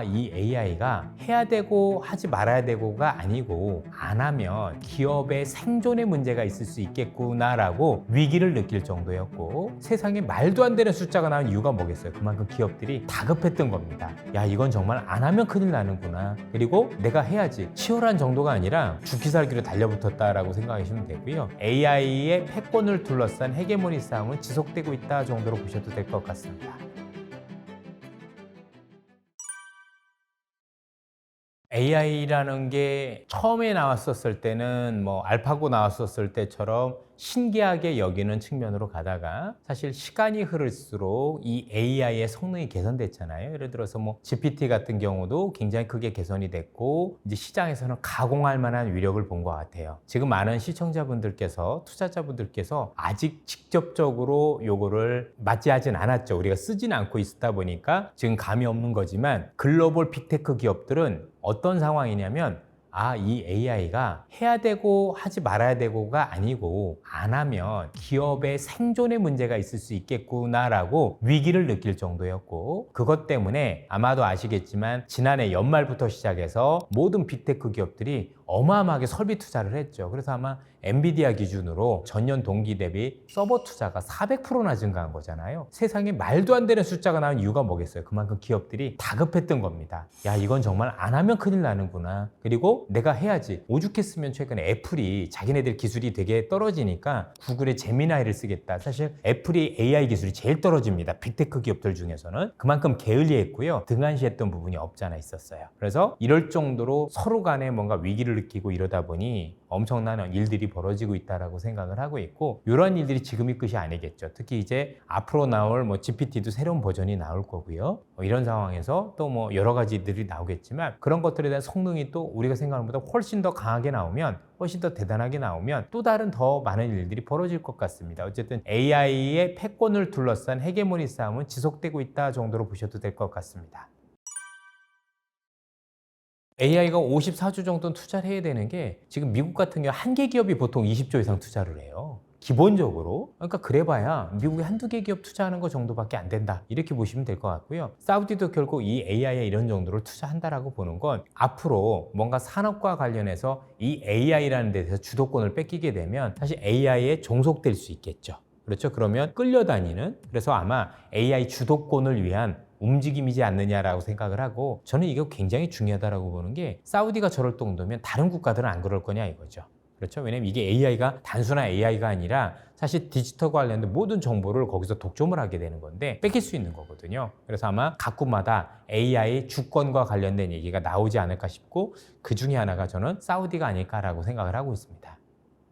이 AI가 해야 되고 하지 말아야 되고가 아니고 안 하면 기업의 생존에 문제가 있을 수 있겠구나라고 위기를 느낄 정도였고, 세상에 말도 안 되는 숫자가 나온 이유가 뭐겠어요? 그만큼 기업들이 다급했던 겁니다. 야, 이건 정말 안 하면 큰일 나는구나. 그리고 내가 해야지. 치열한 정도가 아니라 죽기 살기로 달려붙었다라고 생각하시면 되고요. AI의 패권을 둘러싼 헤게모니 싸움은 지속되고 있다 정도로 보셔도 될 것 같습니다. AI라는 게 처음에 나왔었을 때는 뭐 알파고 나왔었을 때처럼 신기하게 여기는 측면으로 가다가, 사실 시간이 흐를수록 이 AI의 성능이 개선됐잖아요. 예를 들어서 뭐 GPT 같은 경우도 굉장히 크게 개선이 됐고, 이제 시장에서는 가공할 만한 위력을 본 것 같아요. 지금 많은 시청자분들께서, 투자자분들께서 아직 직접적으로 요거를 맞이하진 않았죠. 우리가 쓰진 않고 있다 보니까 지금 감이 없는 거지만, 글로벌 빅테크 기업들은 어떤 상황이냐면, 이 AI가 해야 되고 하지 말아야 되고가 아니고 안 하면 기업의 생존에 문제가 있을 수 있겠구나라고 위기를 느낄 정도였고, 그것 때문에 아마도 아시겠지만 지난해 연말부터 시작해서 모든 빅테크 기업들이 어마어마하게 설비 투자를 했죠. 그래서 아마 엔비디아 기준으로 전년 동기 대비 서버 투자가 400%나 증가한 거잖아요. 세상에 말도 안 되는 숫자가 나온 이유가 뭐겠어요? 그만큼 기업들이 다급했던 겁니다. 야, 이건 정말 안 하면 큰일 나는구나. 그리고 내가 해야지. 오죽했으면 최근에 애플이 자기네들 기술이 되게 떨어지니까 구글의 제미나이를 쓰겠다. 사실 애플이 AI 기술이 제일 떨어집니다. 빅테크 기업들 중에서는. 그만큼 게을리했고요. 등한시했던 부분이 없지 않아 있었어요. 그래서 이럴 정도로 서로 간에 뭔가 위기를 느끼고 이러다 보니 엄청난 일들이 벌어지고 있다라고 생각을 하고 있고, 이런 일들이 지금이 끝이 아니겠죠. 특히 이제 앞으로 나올 뭐 GPT도 새로운 버전이 나올 거고요. 이런 상황에서 또 뭐 여러 가지들이 나오겠지만, 그런 것들에 대한 성능이 또 우리가 생각하는 것보다 훨씬 더 강하게 나오면, 훨씬 더 대단하게 나오면 또 다른 더 많은 일들이 벌어질 것 같습니다. 어쨌든 AI의 패권을 둘러싼 헤게모니 싸움은 지속되고 있다 정도로 보셔도 될 것 같습니다. AI가 54조 정도는 투자를 해야 되는 게, 지금 미국 같은 경우 한 개 기업이 보통 20조 이상 투자를 해요. 기본적으로. 그러니까 그래봐야 미국의 한두 개 기업 투자하는 거 정도밖에 안 된다, 이렇게 보시면 될 것 같고요. 사우디도 결국 이 AI에 이런 정도로 투자한다라고 보는 건, 앞으로 뭔가 산업과 관련해서 이 AI라는 데서 주도권을 뺏기게 되면 사실 AI에 종속될 수 있겠죠. 그렇죠? 그러면 끌려다니는, 그래서 아마 AI 주도권을 위한 움직임이지 않느냐라고 생각을 하고, 저는 이거 굉장히 중요하다고 보는 게, 사우디가 저럴 정도면 다른 국가들은 안 그럴 거냐 이거죠. 그렇죠? 왜냐면 이게 AI가 단순한 AI가 아니라 사실 디지털 관련된 모든 정보를 거기서 독점을 하게 되는 건데, 뺏길 수 있는 거거든요. 그래서 아마 각국마다 AI 주권과 관련된 얘기가 나오지 않을까 싶고, 그 중에 하나가 저는 사우디가 아닐까라고 생각을 하고 있습니다.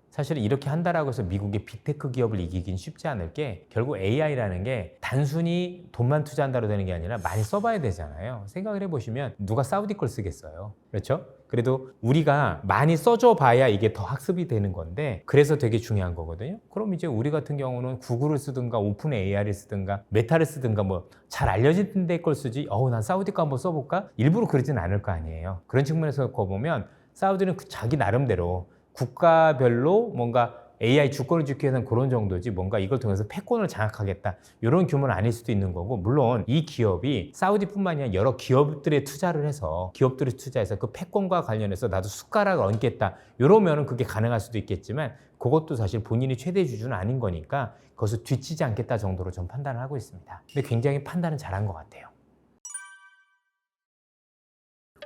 사실은 이렇게 한다라고 해서 미국의 빅테크 기업을 이기긴 쉽지 않을 게, 결국 AI라는 게 단순히 돈만 투자한다로 되는 게 아니라 많이 써봐야 되잖아요. 생각을 해보시면 누가 사우디 걸 쓰겠어요. 그렇죠? 그래도 우리가 많이 써줘 봐야 이게 더 학습이 되는 건데, 그래서 되게 중요한 거거든요. 그럼 이제 우리 같은 경우는 구글을 쓰든가 오픈 AI를 쓰든가 메타를 쓰든가 뭐 잘 알려진 데 걸 쓰지, 난 사우디 거 한번 써볼까? 일부러 그러진 않을 거 아니에요. 그런 측면에서 보면 사우디는 자기 나름대로 국가별로 뭔가 AI 주권을 주기 위해서는 그런 정도지, 뭔가 이걸 통해서 패권을 장악하겠다, 이런 규모는 아닐 수도 있는 거고, 물론 이 기업이 사우디뿐만이 아니라 여러 기업들에 투자를 해서, 기업들이 투자해서 그 패권과 관련해서 나도 숟가락을 얹겠다, 이러면은 그게 가능할 수도 있겠지만, 그것도 사실 본인이 최대 주주는 아닌 거니까 그것을 뒤치지 않겠다 정도로 전 판단을 하고 있습니다. 근데 굉장히 판단은 잘한 것 같아요.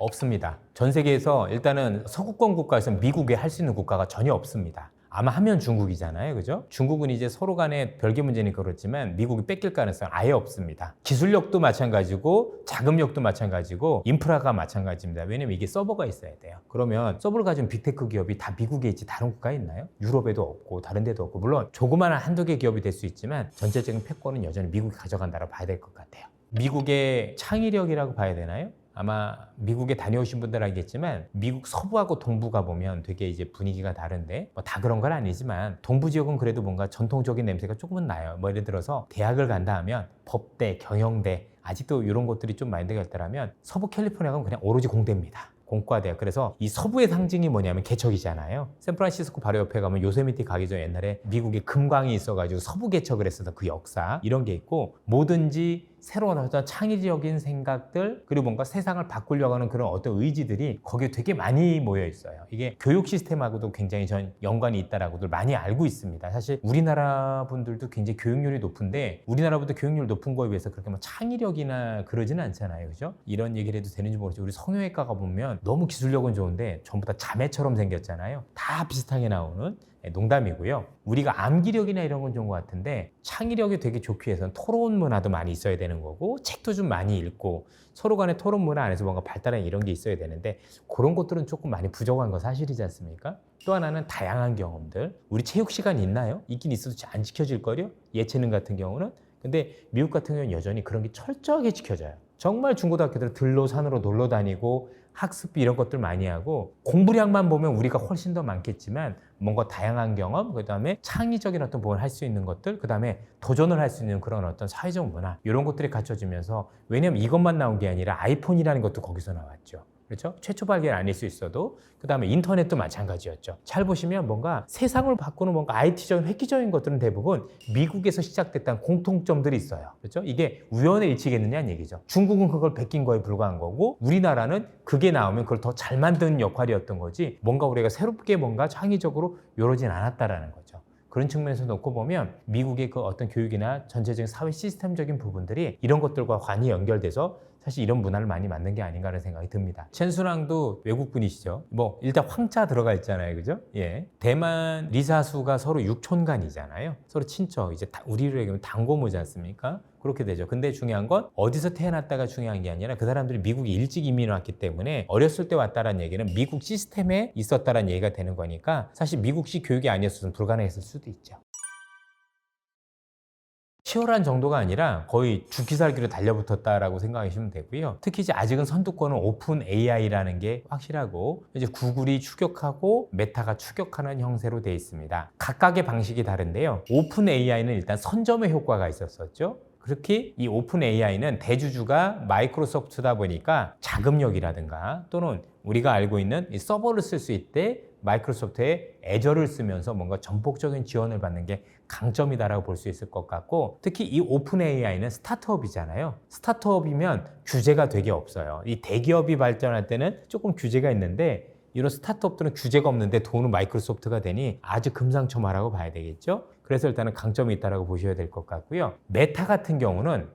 없습니다. 전 세계에서 일단은 서구권 국가에서 미국에 할 수 있는 국가가 전혀 없습니다. 아마 하면 중국이잖아요. 그죠? 중국은 이제 서로 간에 별개 문제니까 그렇지만 미국이 뺏길 가능성은 아예 없습니다. 기술력도 마찬가지고 자금력도 마찬가지고 인프라가 마찬가지입니다. 왜냐면 이게 서버가 있어야 돼요. 그러면 서버를 가진 빅테크 기업이 다 미국에 있지 다른 국가에 있나요? 유럽에도 없고 다른 데도 없고, 물론 조그마한 한두 개 기업이 될 수 있지만 전체적인 패권은 여전히 미국이 가져간다고 봐야 될 것 같아요. 미국의 창의력이라고 봐야 되나요? 아마 미국에 다녀오신 분들 알겠지만, 미국 서부하고 동부가 보면 되게 이제 분위기가 다른데, 뭐 다 그런 건 아니지만 동부 지역은 그래도 뭔가 전통적인 냄새가 조금은 나요. 뭐 예를 들어서 대학을 간다 하면 법대, 경영대, 아직도 이런 것들이 좀 마인드가 있다면, 서부 캘리포니아 가면 그냥 오로지 공대입니다. 공과대학. 그래서 이 서부의 상징이 뭐냐면 개척이잖아요. 샌프란시스코 바로 옆에 가면 요세미티 가기 전에 옛날에 미국에 금광이 있어가지고 서부 개척을 했었던 그 역사, 이런 게 있고, 뭐든지 새로운 어떤 창의적인 생각들 그리고 뭔가 세상을 바꾸려고 하는 그런 어떤 의지들이 거기에 되게 많이 모여 있어요. 이게 교육 시스템하고도 굉장히 전 연관이 있다라고들 많이 알고 있습니다. 사실 우리나라 분들도 굉장히 교육률이 높은데 우리나라 분들 교육률 높은 거에 비해서 그렇게 뭐 창의력이나 그러지는 않잖아요. 그죠? 이런 얘기를 해도 되는지 모르겠지만 우리 성형외과가 보면 너무 기술력은 좋은데 전부 다 자매처럼 생겼잖아요. 다 비슷하게 나오는 농담이고요. 우리가 암기력이나 이런 건 좋은 것 같은데 창의력이 되게 좋기 위해서는 토론 문화도 많이 있어야 되는 거고 책도 좀 많이 읽고 서로 간의 토론 문화 안에서 뭔가 발달한 이런 게 있어야 되는데 그런 것들은 조금 많이 부족한 건 사실이지 않습니까? 또 하나는 다양한 경험들. 우리 체육 시간이 있나요? 있긴 있어도 안 지켜질 거요? 예체능 같은 경우는. 근데 미국 같은 경우는 여전히 그런 게 철저하게 지켜져요. 정말 중고등학교들 들로 산으로 놀러 다니고 학습비 이런 것들 많이 하고 공부량만 보면 우리가 훨씬 더 많겠지만 뭔가 다양한 경험, 그 다음에 창의적인 어떤 부분을 할 수 있는 것들, 그 다음에 도전을 할 수 있는 그런 어떤 사회적 문화 이런 것들이 갖춰지면서 왜냐면 이것만 나온 게 아니라 아이폰이라는 것도 거기서 나왔죠. 그렇죠? 최초 발견 아닐 수 있어도 그 다음에 인터넷도 마찬가지였죠. 잘 보시면 뭔가 세상을 바꾸는 뭔가 IT적인 획기적인 것들은 대부분 미국에서 시작됐다는 공통점들이 있어요. 그렇죠? 이게 우연의 일치겠느냐는 얘기죠. 중국은 그걸 베낀 거에 불과한 거고 우리나라는 그게 나오면 그걸 더 잘 만드는 역할이었던 거지 뭔가 우리가 새롭게 뭔가 창의적으로 이루어진 않았다라는 거죠. 그런 측면에서 놓고 보면 미국의 그 어떤 교육이나 전체적인 사회 시스템적인 부분들이 이런 것들과 관이 연결돼서 사실 이런 문화를 많이 만든 게 아닌가라는 생각이 듭니다. 첸수랑도 외국분이시죠. 뭐 일단 황자 들어가 있잖아요, 그죠? 예. 대만 리사수가 서로 육촌간이잖아요. 서로 친척. 이제 우리로 얘기하면 당고모지 않습니까? 그렇게 되죠. 근데 중요한 건 어디서 태어났다가 중요한 게 아니라 그 사람들이 미국에 일찍 이민 왔기 때문에 어렸을 때 왔다라는 얘기는 미국 시스템에 있었다라는 얘기가 되는 거니까 사실 미국식 교육이 아니었으면 불가능했을 수도 있죠. 치열한 정도가 아니라 거의 죽기 살기로 달려붙었다라고 생각하시면 되고요. 특히 이제 아직은 선두권은 오픈 AI라는 게 확실하고 이제 구글이 추격하고 메타가 추격하는 형태로 되어 있습니다. 각각의 방식이 다른데요. 오픈 AI는 일단 선점의 효과가 있었었죠. 그렇게 이 오픈 AI는 대주주가 마이크로소프트다 보니까 자금력이라든가 또는 우리가 알고 있는 이 서버를 쓸 수 있대 마이크로소프트의 애저를 쓰면서 뭔가 전폭적인 지원을 받는 게 강점이다라고 볼 수 있을 것 같고 특히 이 오픈 AI는 스타트업이잖아요. 스타트업이면 규제가 되게 없어요. 이 대기업이 발전할 때는 조금 규제가 있는데 이런 스타트업들은 규제가 없는데 돈은 마이크로소프트가 되니 아주 금상첨화라고 봐야 되겠죠. 그래서 일단은 강점이 있다고 보셔야 될 것 같고요. 메타 같은 경우는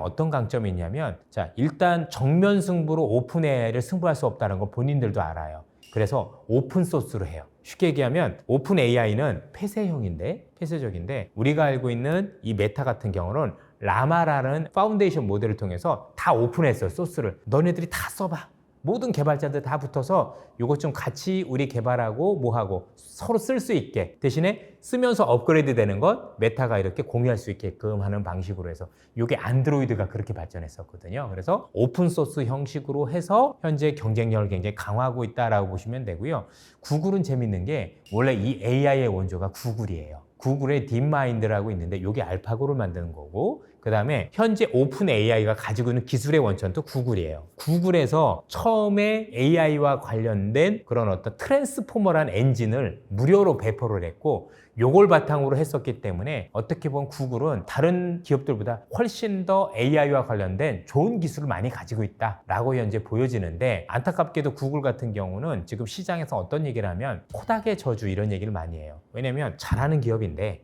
어떤 강점이 있냐면 자 일단 정면 승부로 오픈 AI를 승부할 수 없다는 거 본인들도 알아요. 그래서 오픈 소스로 해요. 쉽게 얘기하면 오픈 AI는 폐쇄적인데 우리가 알고 있는 이 메타 같은 경우는 라마라는 파운데이션 모델을 통해서 다 오픈했어요. 소스를. 너네들이 다 써봐. 모든 개발자들 다 붙어서 이것 좀 같이 우리 개발하고 뭐하고 서로 쓸 수 있게 대신에 쓰면서 업그레이드 되는 건 메타가 이렇게 공유할 수 있게끔 하는 방식으로 해서 이게 안드로이드가 그렇게 발전했었거든요. 그래서 오픈소스 형식으로 해서 현재 경쟁력을 굉장히 강화하고 있다라고 보시면 되고요. 구글은 재밌는 게 원래 이 AI의 원조가 구글이에요. 구글의 딥마인드라고 있는데 이게 알파고를 만드는 거고 그 다음에 현재 오픈 AI가 가지고 있는 기술의 원천도 구글이에요. 구글에서 처음에 AI와 관련된 그런 어떤 트랜스포머라는 엔진을 무료로 배포를 했고 요걸 바탕으로 했었기 때문에 어떻게 보면 구글은 다른 기업들보다 훨씬 더 AI와 관련된 좋은 기술을 많이 가지고 있다라고 현재 보여지는데 안타깝게도 구글 같은 경우는 지금 시장에서 어떤 얘기를 하면 코닥의 저주 이런 얘기를 많이 해요. 왜냐면 잘하는 기업인데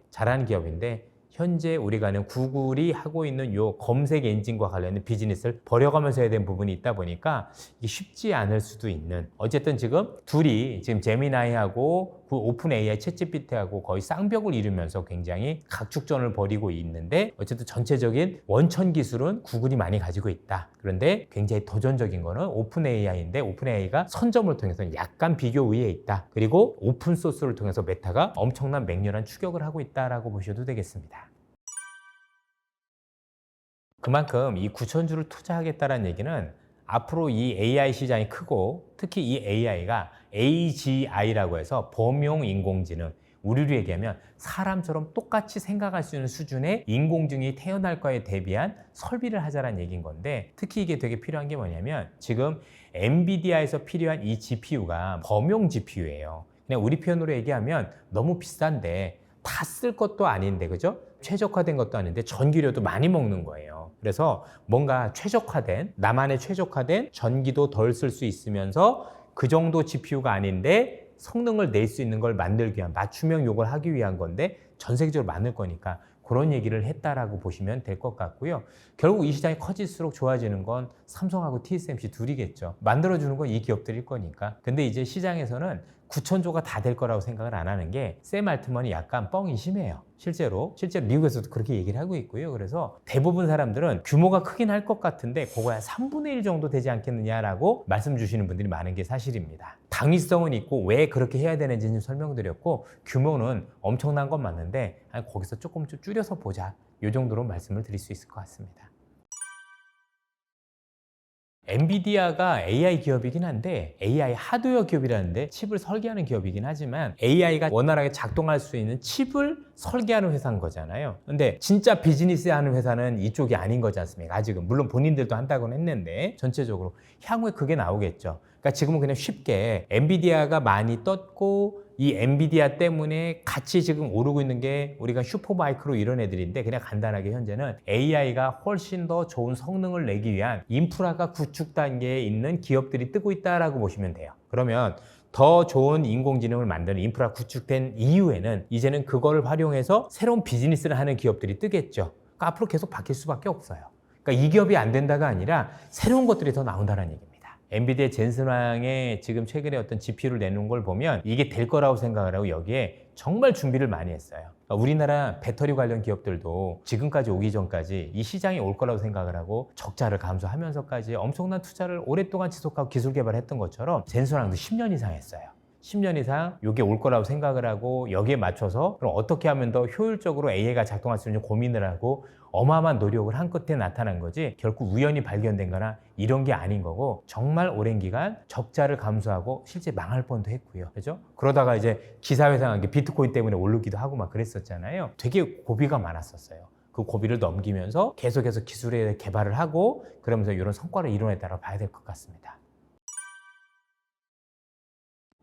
현재 우리가 아는 구글이 하고 있는 요 검색 엔진과 관련된 비즈니스를 버려가면서 해야 되는 부분이 있다 보니까 이게 쉽지 않을 수도 있는 어쨌든 지금 둘이 지금 제미나이하고 그 오픈 AI 챗GPT하고 거의 쌍벽을 이루면서 굉장히 각축전을 벌이고 있는데 어쨌든 전체적인 원천 기술은 구글이 많이 가지고 있다. 그런데 굉장히 도전적인 거는 오픈 AI인데 오픈 AI가 선점을 통해서 약간 비교 우위에 있다. 그리고 오픈 소스를 통해서 메타가 엄청난 맹렬한 추격을 하고 있다라고 보셔도 되겠습니다. 그만큼 이 9천주를 투자하겠다는 얘기는 앞으로 이 AI 시장이 크고 특히 이 AI가 AGI라고 해서 범용 인공지능 우리로 얘기하면 사람처럼 똑같이 생각할 수 있는 수준의 인공지능이 태어날 거에 대비한 설비를 하자는 얘기인 건데 특히 이게 되게 필요한 게 뭐냐면 지금 엔비디아에서 필요한 이 GPU가 범용 GPU예요. 그냥 우리 표현으로 얘기하면 너무 비싼데 다 쓸 것도 아닌데, 그죠? 최적화된 것도 아닌데 전기료도 많이 먹는 거예요. 그래서 뭔가 최적화된, 나만의 최적화된 전기도 덜 쓸 수 있으면서 그 정도 GPU가 아닌데 성능을 낼 수 있는 걸 만들기 위한, 맞춤형 요구를 하기 위한 건데 전 세계적으로 만들 거니까 그런 얘기를 했다라고 보시면 될 것 같고요. 결국 이 시장이 커질수록 좋아지는 건 삼성하고 TSMC 둘이겠죠. 만들어주는 건 이 기업들일 거니까. 근데 이제 시장에서는 9천조가 다 될 거라고 생각을 안 하는 게 샘 알트먼이 약간 뻥이 심해요. 실제로 미국에서도 그렇게 얘기를 하고 있고요. 그래서 대부분 사람들은 규모가 크긴 할 것 같은데 그거야 3분의 1 정도 되지 않겠느냐라고 말씀 주시는 분들이 많은 게 사실입니다. 당위성은 있고 왜 그렇게 해야 되는지는 설명드렸고 규모는 엄청난 건 맞는데 거기서 조금 좀 줄여서 보자. 이 정도로 말씀을 드릴 수 있을 것 같습니다. 엔비디아가 AI 기업이긴 한데 AI 하드웨어 기업이라는데 칩을 설계하는 기업이긴 하지만 AI가 원활하게 작동할 수 있는 칩을 설계하는 회사인 거잖아요. 근데 진짜 비즈니스 하는 회사는 이쪽이 아닌 거지 않습니까? 아직은. 물론 본인들도 한다고는 했는데 전체적으로 향후에 그게 나오겠죠. 그러니까 지금은 그냥 쉽게 엔비디아가 많이 떴고 이 엔비디아 때문에 같이 지금 오르고 있는 게 우리가 슈퍼마이크로 이런 애들인데 그냥 간단하게 현재는 AI가 훨씬 더 좋은 성능을 내기 위한 인프라가 구축 단계에 있는 기업들이 뜨고 있다라고 보시면 돼요. 그러면 더 좋은 인공지능을 만드는 인프라 구축된 이후에는 이제는 그걸 활용해서 새로운 비즈니스를 하는 기업들이 뜨겠죠. 그러니까 앞으로 계속 바뀔 수밖에 없어요. 그러니까 이 기업이 안 된다가 아니라 새로운 것들이 더 나온다는 얘기입니다. 엔비디아 젠슨 왕의 지금 최근에 어떤 GPU를 내놓은 걸 보면 이게 될 거라고 생각을 하고 여기에 정말 준비를 많이 했어요. 그러니까 우리나라 배터리 관련 기업들도 지금까지 오기 전까지 이 시장이 올 거라고 생각을 하고 적자를 감수하면서까지 엄청난 투자를 오랫동안 지속하고 기술 개발했던 것처럼 젠슨 왕도 10년 이상 했어요. 10년 이상 이게 올 거라고 생각을 하고 여기에 맞춰서 그럼 어떻게 하면 더 효율적으로 AI가 작동할 수 있는지 고민을 하고 어마어마한 노력을 한 끝에 나타난 거지 결국 우연히 발견된 거나 이런 게 아닌 거고 정말 오랜 기간 적자를 감수하고 실제 망할 뻔도 했고요. 그죠? 그러다가 이제 기사회생한 게 비트코인 때문에 오르기도 하고 막 그랬었잖아요. 되게 고비가 많았었어요. 그 고비를 넘기면서 계속해서 기술에 개발을 하고 그러면서 이런 성과를 이뤄냈다고 봐야 될 것 같습니다.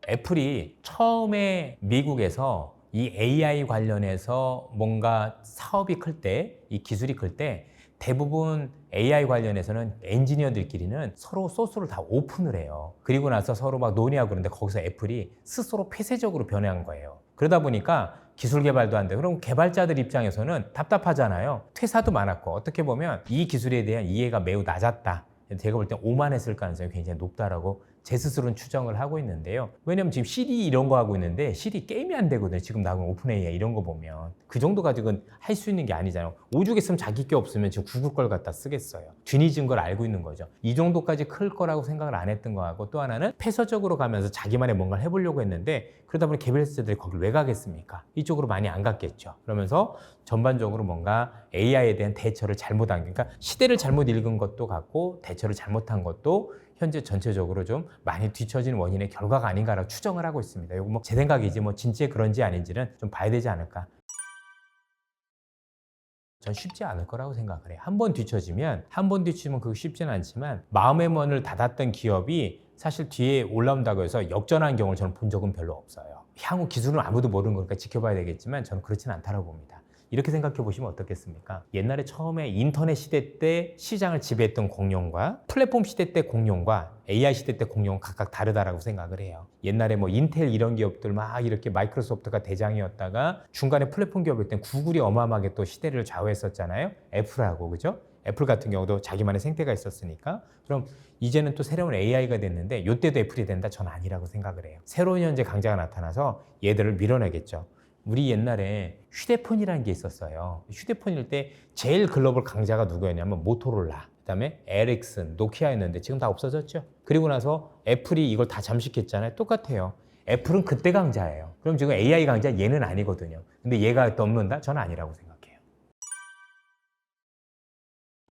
애플이 처음에 미국에서 이 AI 관련해서 뭔가 사업이 클 때, 이 기술이 클 때 대부분 AI 관련해서는 엔지니어들끼리는 서로 소스를 다 오픈을 해요. 그리고 나서 서로 막 논의하고 그러는데 거기서 애플이 스스로 폐쇄적으로 변한 거예요. 그러다 보니까 기술 개발도 안 돼. 그럼 개발자들 입장에서는 답답하잖아요. 퇴사도 많았고 어떻게 보면 이 기술에 대한 이해가 매우 낮았다. 제가 볼 때 오만했을 가능성이 굉장히 높다라고 제 스스로는 추정을 하고 있는데요. 왜냐면 지금 CD 이런 거 하고 있는데 CD 게임이 안 되거든요. 지금 나온 오픈 AI 이런 거 보면. 그 정도 가지고는 할 수 있는 게 아니잖아요. 오죽 했으면 자기 게 없으면 지금 구글 걸 갖다 쓰겠어요. 뒤늦은 걸 알고 있는 거죠. 이 정도까지 클 거라고 생각을 안 했던 거하고 또 하나는 폐쇄적으로 가면서 자기만의 뭔가를 해보려고 했는데 그러다 보니 개발자들이 거길 왜 가겠습니까? 이쪽으로 많이 안 갔겠죠. 그러면서 전반적으로 뭔가 AI에 대한 대처를 잘못한 게, 그러니까 시대를 잘못 읽은 것도 같고 대처를 잘못한 것도 현재 전체적으로 좀 많이 뒤처진 원인의 결과가 아닌가라고 추정을 하고 있습니다. 이거 뭐 제 생각이지 뭐 진짜 그런지 아닌지는 좀 봐야 되지 않을까. 전 쉽지 않을 거라고 생각을 해요. 한 번 뒤처지면 그거 쉽지는 않지만 마음의 문을 닫았던 기업이 사실 뒤에 올라온다고 해서 역전한 경우를 저는 본 적은 별로 없어요. 향후 기술은 아무도 모르는 거니까 지켜봐야 되겠지만 저는 그렇지는 않다고 봅니다. 이렇게 생각해 보시면 어떻겠습니까? 옛날에 처음에 인터넷 시대 때 시장을 지배했던 공룡과 플랫폼 시대 때 공룡과 AI 시대 때 공룡은 각각 다르다라고 생각을 해요. 옛날에 뭐 인텔 이런 기업들 막 이렇게 마이크로소프트가 대장이었다가 중간에 플랫폼 기업일 땐 구글이 어마어마하게 또 시대를 좌우했었잖아요. 애플하고 그죠? 애플 같은 경우도 자기만의 생태가 있었으니까 그럼 이제는 또 새로운 AI가 됐는데 이때도 애플이 된다? 전 아니라고 생각을 해요. 새로운 현재 강자가 나타나서 얘들을 밀어내겠죠. 우리 옛날에 휴대폰이라는 게 있었어요. 휴대폰일 때 제일 글로벌 강자가 누구였냐면 모토로라, 그다음에 에릭슨, 노키아였는데 지금 다 없어졌죠. 그리고 나서 애플이 이걸 다 잠식했잖아요. 똑같아요. 애플은 그때 강자예요. 그럼 지금 AI 강자 얘는 아니거든요. 근데 얘가 넘는다? 저는 아니라고 생각해요.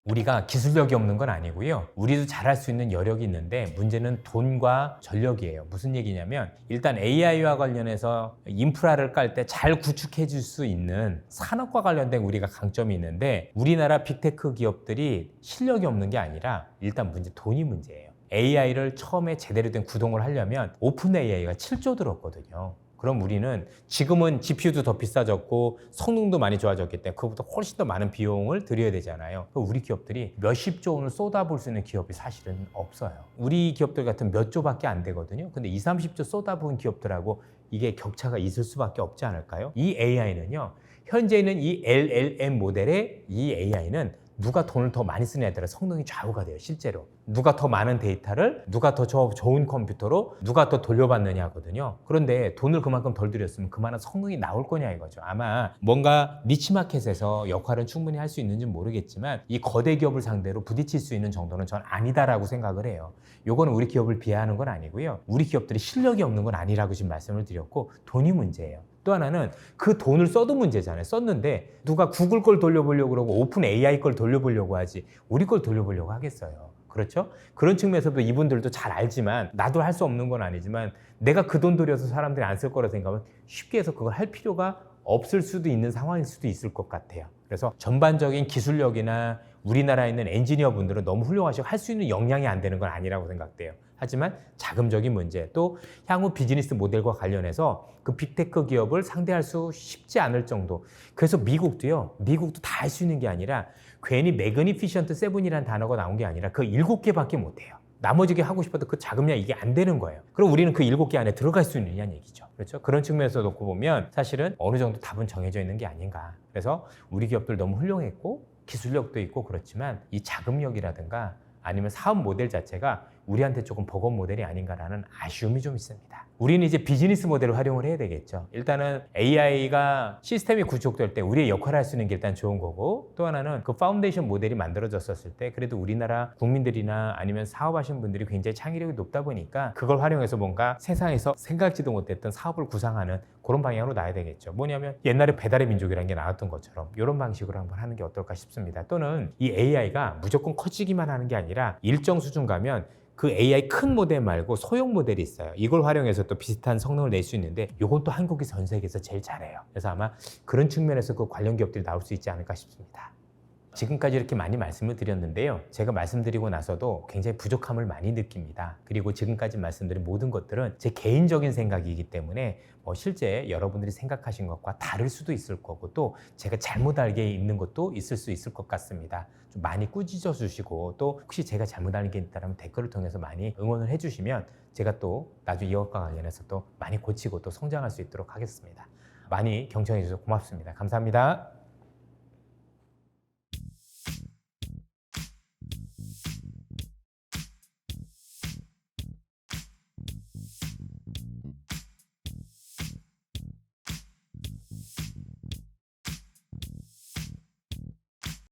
우리가 기술력이 없는 건 아니고요. 우리도 잘할 수 있는 여력이 있는데 문제는 돈과 전력이에요. 무슨 얘기냐면 일단 AI와 관련해서 인프라를 깔 때 잘 구축해 줄 수 있는 산업과 관련된 우리가 강점이 있는데 우리나라 빅테크 기업들이 실력이 없는 게 아니라 일단 돈이 문제예요. AI를 처음에 제대로 된 구동을 하려면 오픈 AI가 7조 들었거든요. 그럼 우리는 지금은 GPU도 더 비싸졌고 성능도 많이 좋아졌기 때문에 그것보다 훨씬 더 많은 비용을 들여야 되잖아요. 그럼 우리 기업들이 몇십조 원을 쏟아볼 수 있는 기업이 사실은 없어요. 우리 기업들 같은 몇 조밖에 안 되거든요. 근데 2, 30조 쏟아부은 기업들하고 이게 격차가 있을 수밖에 없지 않을까요? 이 AI는요. 현재 있는 이 LLM 모델의 이 AI는 누가 돈을 더 많이 쓰느냐에 따라 성능이 좌우가 돼요. 실제로 누가 더 많은 데이터를 누가 더 좋은 컴퓨터로 누가 더 돌려받느냐 하거든요. 그런데 돈을 그만큼 덜 들였으면 그만한 성능이 나올 거냐 이거죠. 아마 뭔가 니치마켓에서 역할은 충분히 할 수 있는지는 모르겠지만 이 거대 기업을 상대로 부딪힐 수 있는 정도는 전 아니다라고 생각을 해요. 요거는 우리 기업을 비하하는 건 아니고요. 우리 기업들이 실력이 없는 건 아니라고 지금 말씀을 드렸고 돈이 문제예요. 또 하나는 그 돈을 써도 문제잖아요. 썼는데 누가 구글 걸 돌려보려고 그러고 오픈 AI 걸 돌려보려고 하지 우리 걸 돌려보려고 하겠어요. 그렇죠? 그런 측면에서도 이분들도 잘 알지만 나도 할 수 없는 건 아니지만 내가 그 돈 들여서 사람들이 안 쓸 거라 생각하면 쉽게 해서 그걸 할 필요가 없을 수도 있는 상황일 수도 있을 것 같아요. 그래서 전반적인 기술력이나 우리나라에 있는 엔지니어 분들은 너무 훌륭하시고 할 수 있는 역량이 안 되는 건 아니라고 생각돼요. 하지만 자금적인 문제 또 향후 비즈니스 모델과 관련해서 그 빅테크 기업을 상대할 수 쉽지 않을 정도. 그래서 미국도 다 할 수 있는 게 아니라 괜히 매그니피션트 세븐이라는 단어가 나온 게 아니라 그 7개밖에 못해요. 나머지 게 하고 싶어도 그 자금량 이게 안 되는 거예요. 그럼 우리는 그 7개 안에 들어갈 수 있느냐는 얘기죠. 그렇죠? 그런 측면에서 놓고 보면 사실은 어느 정도 답은 정해져 있는 게 아닌가. 그래서 우리 기업들 너무 훌륭했고 기술력도 있고 그렇지만 이 자금력이라든가 아니면 사업 모델 자체가 우리한테 조금 버거운 모델이 아닌가라는 아쉬움이 좀 있습니다. 우리는 이제 비즈니스 모델을 활용을 해야 되겠죠. 일단은 AI가 시스템이 구축될 때 우리의 역할을 할 수 있는 게 일단 좋은 거고 또 하나는 그 파운데이션 모델이 만들어졌었을 때 그래도 우리나라 국민들이나 아니면 사업하시는 분들이 굉장히 창의력이 높다 보니까 그걸 활용해서 뭔가 세상에서 생각지도 못했던 사업을 구상하는 그런 방향으로 나야 되겠죠. 뭐냐면 옛날에 배달의 민족이라는 게 나왔던 것처럼 이런 방식으로 한번 하는 게 어떨까 싶습니다. 또는 이 AI가 무조건 커지기만 하는 게 아니라 일정 수준 가면 그 AI 큰 모델 말고 소형 모델이 있어요. 이걸 활용해서 또 비슷한 성능을 낼 수 있는데 이건 또 한국이 전 세계에서 제일 잘해요. 그래서 아마 그런 측면에서 그 관련 기업들이 나올 수 있지 않을까 싶습니다. 지금까지 이렇게 많이 말씀을 드렸는데요. 제가 말씀드리고 나서도 굉장히 부족함을 많이 느낍니다. 그리고 지금까지 말씀드린 모든 것들은 제 개인적인 생각이기 때문에 실제 여러분들이 생각하신 것과 다를 수도 있을 거고 또 제가 잘못 알게 있는 것도 있을 수 있을 것 같습니다. 좀 많이 꾸짖어 주시고 또 혹시 제가 잘못 알게 있다면 댓글을 통해서 많이 응원을 해주시면 제가 또 나중에 이것과 관련해서 또 많이 고치고 또 성장할 수 있도록 하겠습니다. 많이 경청해 주셔서 고맙습니다. 감사합니다.